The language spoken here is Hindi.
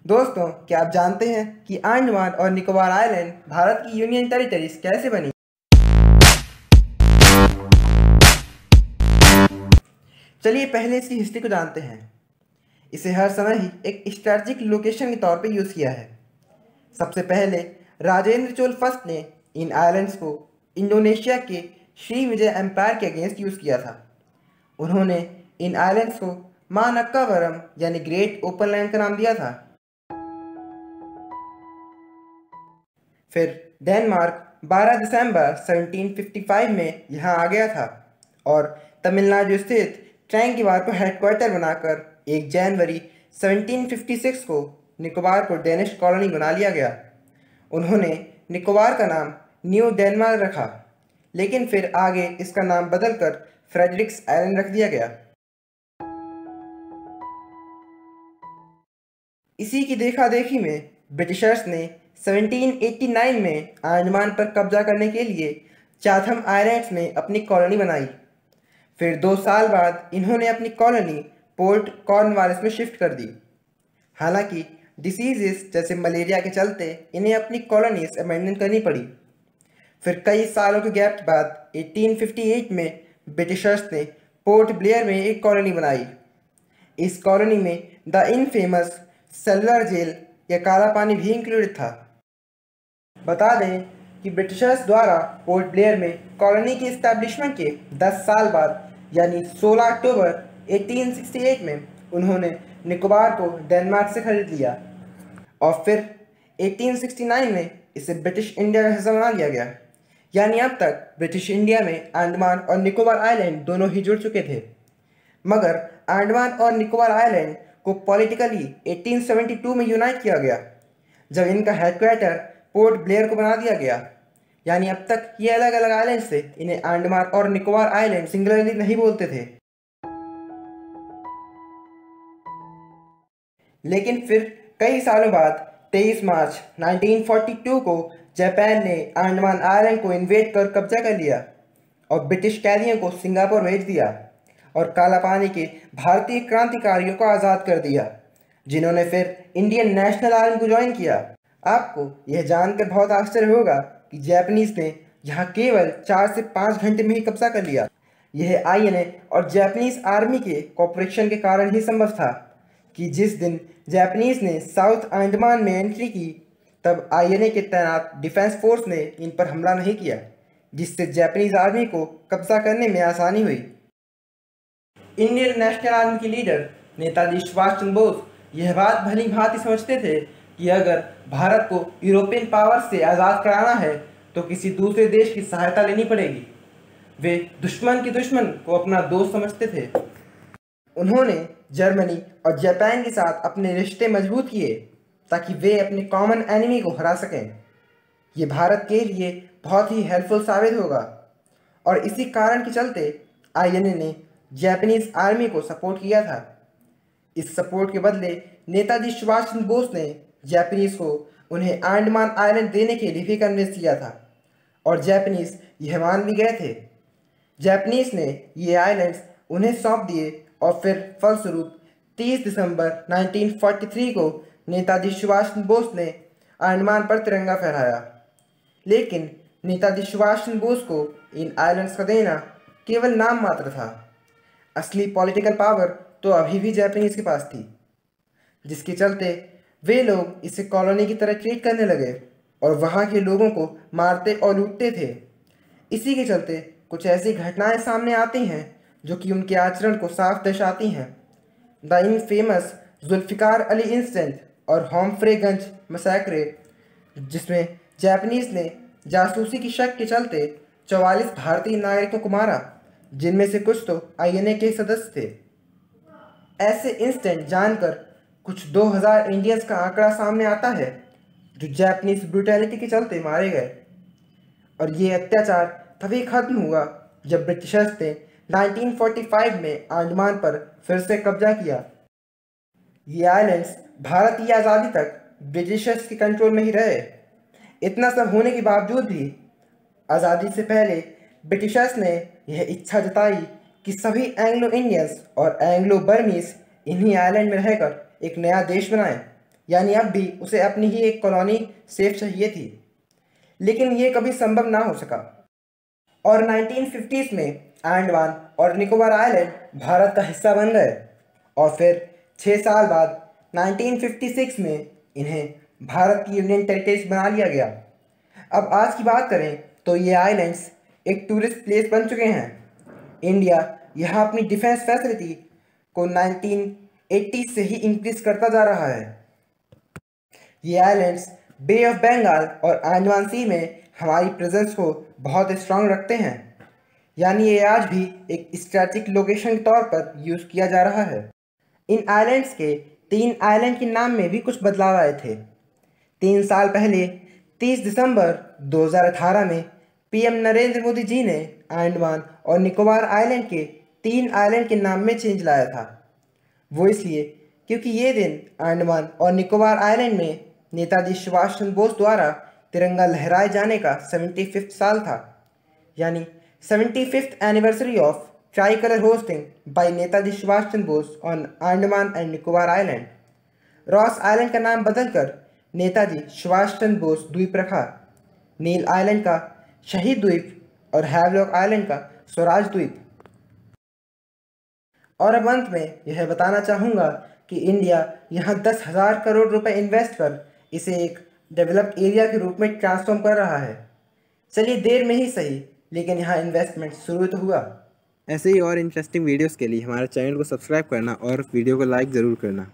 दोस्तों, क्या आप जानते हैं कि अंडमान और निकोबार आइलैंड भारत की यूनियन टेरिटरीज कैसे बनी? चलिए पहले इसकी हिस्ट्री को जानते हैं। इसे हर समय ही एक स्ट्रैटेजिक लोकेशन के तौर पर यूज़ किया है। सबसे पहले राजेंद्र चोल फर्स्ट ने इन आइलैंड्स को इंडोनेशिया के श्रीविजय एम्पायर के अगेंस्ट यूज़ किया था। उन्होंने इन आइलैंड्स को मानक्कावरम यानी ग्रेट ओपन लैंड का नाम दिया था। फिर डेनमार्क 12 दिसंबर 1755 में यहाँ आ गया था और तमिलनाडु स्थित ट्रैंगिवार को हेडक्वार्टर बनाकर 1 जनवरी 1756 को निकोबार को डेनिश कॉलोनी बना लिया गया। उन्होंने निकोबार का नाम न्यू डेनमार्क रखा, लेकिन फिर आगे इसका नाम बदलकर फ्रेडरिक्स आइलैंड रख दिया गया। इसी की देखा देखी में ब्रिटिशर्स ने 1789 में अंडमान पर कब्जा करने के लिए चाथम आइलैंड्स में अपनी कॉलोनी बनाई। फिर 2 साल बाद इन्होंने अपनी कॉलोनी पोर्ट कॉर्नवालिस में शिफ्ट कर दी। हालांकि डिसीजेस जैसे मलेरिया के चलते इन्हें अपनी कॉलोनीज अबैंडन करनी पड़ी। फिर कई सालों के गैप के बाद 1858 में ब्रिटिशर्स ने पोर्ट ब्लेयर में एक कॉलोनी बनाई। इस कॉलोनी में द इनफेमस सेलुलर जेल या काला पानी भी इंक्लूडेड था। बता दें कि ब्रिटिशर्स द्वारा पोर्ट ब्लेयर में कॉलोनी की इस्टेब्लिशमेंट के 10 साल बाद यानी 16 अक्टूबर 1868 में उन्होंने निकोबार को डेनमार्क से खरीद लिया और फिर 1869 में इसे ब्रिटिश इंडिया का हिस्सा बना लिया गया। यानी अब तक ब्रिटिश इंडिया में अंडमान और निकोबार आइलैंड दोनों ही जुड़ चुके थे। मगर अंडमान और निकोबार आइलैंड को पॉलिटिकली 1872 में यूनाइट किया गया, जब इनका हेडक्वार्टर पोर्ट ब्लेयर को बना दिया गया। यानी अब तक ये अलग अलग आइलैंड से इन्हें अंडमान और निकोबार आइलैंड सिंगुलरली नहीं बोलते थे। लेकिन फिर कई सालों बाद 23 मार्च 1942 को जापान ने अंडमान आइलैंड को इन्वेड कर कब्जा कर लिया और ब्रिटिश कैदियों को सिंगापुर भेज दिया और काला पानी के भारतीय क्रांतिकारियों को आज़ाद कर दिया, जिन्होंने फिर इंडियन नेशनल आर्मी को ज्वाइन किया। आपको यह जानकर बहुत आश्चर्य होगा कि जापानीज ने यहाँ केवल 4 से 5 घंटे में ही कब्जा कर लिया। यह आईएनए और जापानीज आर्मी के कोऑपरेशन के कारण ही संभव था कि जिस दिन जापानीज ने साउथ अंडमान में एंट्री की, तब आईएनए के तैनात डिफेंस फोर्स ने इन पर हमला नहीं किया, जिससे जापानीज आर्मी को कब्जा करने में आसानी हुई। इंडियन नेशनल आर्मी के लीडर नेताजी सुभाष चंद्र बोस यह बात भली भांति समझते थे कि अगर भारत को यूरोपियन पावर से आज़ाद कराना है तो किसी दूसरे देश की सहायता लेनी पड़ेगी। वे दुश्मन के दुश्मन को अपना दोस्त समझते थे। उन्होंने जर्मनी और जापान के साथ अपने रिश्ते मजबूत किए ताकि वे अपने कॉमन एनिमी को हरा सकें। ये भारत के लिए बहुत ही हेल्पफुल साबित होगा और इसी कारण के चलते आईएनए ने जापानीज आर्मी को सपोर्ट किया था। इस सपोर्ट के बदले नेताजी सुभाष चंद्र बोस ने जापानीज को उन्हें अंडमान आइलैंड देने के लिए भी कन्विंस किया था और जापानीज यह मान भी गए थे। जापानीज ने ये आइलैंड्स उन्हें सौंप दिए और फिर फलस्वरूप 30 दिसंबर 1943 को नेताजी सुभाष चंद्र बोस ने अंडमान पर तिरंगा फहराया। लेकिन नेताजी सुभाष चंद्र बोस को इन आइलैंड्स का देना केवल नाम मात्र था। असली पॉलिटिकल पावर तो अभी भी जापानीज के पास थी, जिसके चलते वे लोग इसे कॉलोनी की तरह ट्रीट करने लगे और वहाँ के लोगों को मारते और लूटते थे। इसी के चलते कुछ ऐसी घटनाएं सामने आती हैं जो कि उनके आचरण को साफ दर्शाती हैं। The infamous Zulfikar Ali incident और हम्फ्रेगंज मैसेक्रे, जिसमें जापानीज ने जासूसी की शक के चलते 44 भारतीय नागरिकों को मारा, जिनमें से कुछ तो आईएनए के सदस्य थे। ऐसे इंसिडेंट जानकर कुछ 2000 इंडियंस का आंकड़ा सामने आता है जो जापानीज ब्रूटैलिटी के चलते मारे गए। और ये अत्याचार तभी खत्म हुआ जब ब्रिटिशर्स ने 1945 में अंडमान पर फिर से कब्जा किया। ये आइलैंड्स भारत की आज़ादी तक ब्रिटिशर्स के कंट्रोल में ही रहे। इतना सब होने के बावजूद भी आज़ादी से पहले ब्रिटिशर्स ने यह इच्छा जताई कि सभी एंग्लो इंडियंस और एंग्लो बर्मीज इन्हीं आइलैंड में रहकर एक नया देश बनाएं यानी अब भी उसे अपनी ही एक कॉलोनी सेफ चाहिए थी, लेकिन ये कभी संभव ना हो सका। और 1950s में अंडमान और निकोबार आइलैंड भारत का हिस्सा बन गए, और फिर 6 साल बाद 1956 में इन्हें भारत की यूनियन टेरिटरीज बना लिया गया। अब आज की बात करें तो ये आइलैंड्स एक टूरिस्ट प्लेस बन चुके हैं। इंडिया यहाँ अपनी डिफेंस फैसिलिटी को 1980 से ही इंक्रीज करता जा रहा है। ये आइलैंड्स बे ऑफ बंगाल और अंडमान सी में हमारी प्रेजेंस को बहुत स्ट्रांग रखते हैं, यानी ये आज भी एक स्ट्रैटेजिक लोकेशन के तौर पर यूज़ किया जा रहा है। इन आइलैंड्स के 3 आइलैंड के नाम में भी कुछ बदलाव आए थे। 3 साल पहले 30 दिसंबर 2018 में पीएम नरेंद्र मोदी जी ने अंडमान और निकोबार आइलैंड के 3 आइलैंड के नाम में चेंज लाया था। वो इसलिए क्योंकि ये दिन अंडमान और निकोबार आइलैंड में नेताजी सुभाष चंद्र बोस द्वारा तिरंगा लहराए जाने का 75वां साल था, यानी 75th anniversary of tricolour hoisting by Netaji Subhash Chandra Bose on Andaman and Nicobar island. Ross island का नाम बदलकर नेताजी सुभाष चंद्र बोस द्वीप रखा, नील आइलैंड का शहीद द्वीप और हैवलॉक आइलैंड का स्वराज द्वीप। और अब अंत में यह बताना चाहूँगा कि इंडिया यहाँ 10,000 करोड़ रुपए इन्वेस्ट कर इसे एक डेवलप्ड एरिया के रूप में ट्रांसफॉर्म कर रहा है। चलिए देर में ही सही, लेकिन यहाँ इन्वेस्टमेंट शुरू तो हुआ। ऐसे ही और इंटरेस्टिंग वीडियोस के लिए हमारे चैनल को सब्सक्राइब करना और वीडियो को लाइक ज़रूर करना।